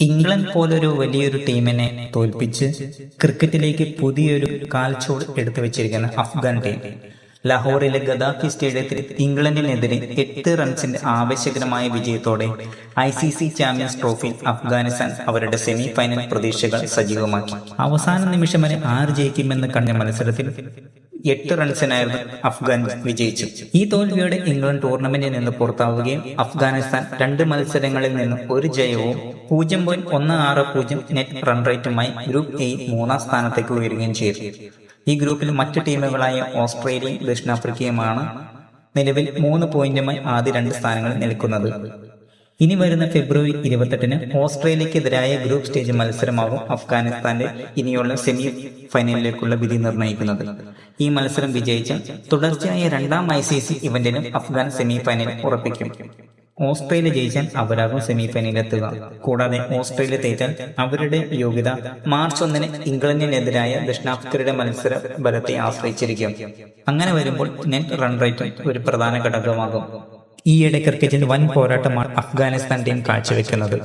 England പോലൊരു വലിയൊരു ടീമിനെ തോൽപ്പിച്ച് ക്രിക്കറ്റിലേക്ക് പുതിയൊരു കാൽച്ചുവട് എടുത്തു വെച്ചിരിക്കുന്ന അഫ്ഗാൻ ടീം ലാഹോറിലെ ഗദാഫി സ്റ്റേഡിയത്തിൽ ഇംഗ്ലണ്ടിനെതിരെ 8 റൺസിന്റെ ആവേശകരമായ വിജയത്തോടെ ICC ചാമ്പ്യൻസ് ട്രോഫിയിൽ അഫ്ഗാനിസ്ഥാൻ അവരുടെ സെമി ഫൈനൽ പ്രതീക്ഷകൾ സജീവമാക്കി. അവസാന നിമിഷം വരെ ആര് ജയിക്കുമെന്ന് കണ്ട മത്സരത്തിൽ 8 റൺസിനായിരുന്നു അഫ്ഗാൻ വിജയിച്ചു. ഈ തോൽവിയോടെ ഇംഗ്ലണ്ട് ടൂർണമെന്റിൽ നിന്ന് പുറത്താവുകയും അഫ്ഗാനിസ്ഥാൻ 2 മത്സരങ്ങളിൽ നിന്ന് ഒരു ജയവും 0.160 നെറ്റ് റൺ റേറ്റുമായി ഗ്രൂപ്പ് എ 3-ാം സ്ഥാനത്തേക്ക് ഉയരുകയും ചെയ്തു. ഈ ഗ്രൂപ്പിൽ മറ്റു ടീമുകളായ ഓസ്ട്രേലിയയും ദക്ഷിണാഫ്രിക്കയുമാണ് നിലവിൽ 3 പോയിന്റുമായി ആദ്യ 2 സ്ഥാനങ്ങളിൽ നിൽക്കുന്നത്. ഇനി വരുന്ന ഫെബ്രുവരി 28-ന് ഓസ്ട്രേലിയക്കെതിരായ ഗ്രൂപ്പ് സ്റ്റേജ് മത്സരമാകും അഫ്ഗാനിസ്ഥാന്റെ ഇനിയുള്ള സെമി ഫൈനലിലേക്കുള്ള വിധി നിർണ്ണയിക്കുന്നത്. ഈ മത്സരം വിജയിച്ചാൽ തുടർച്ചയായ 2ാം ICC ഇവന്റിനും അഫ്ഗാൻ സെമി ഫൈനൽ ഉറപ്പിക്കും. ഓസ്ട്രേലിയ ജയിച്ചാൽ അവരാകും സെമി ഫൈനലിലെത്തുക. കൂടാതെ ഓസ്ട്രേലിയ തോറ്റാൽ അവരുടെ യോഗ്യത മാർച്ച് 1-ന് ഇംഗ്ലണ്ടിനെതിരായ ദക്ഷിണാഫ്രിക്കയുടെ മത്സര ബലത്തെ ആശ്രയിച്ചിരിക്കും. അങ്ങനെ വരുമ്പോൾ നെറ്റ് റൺ റേറ്റും ഒരു പ്രധാന ഘടകമാകും. ഈയിടെ ക്രിക്കറ്റിൽ വൻ പോരാട്ടമാണ് അഫ്ഗാനിസ്ഥാൻ ടീം കാഴ്ചവെക്കുന്നത്.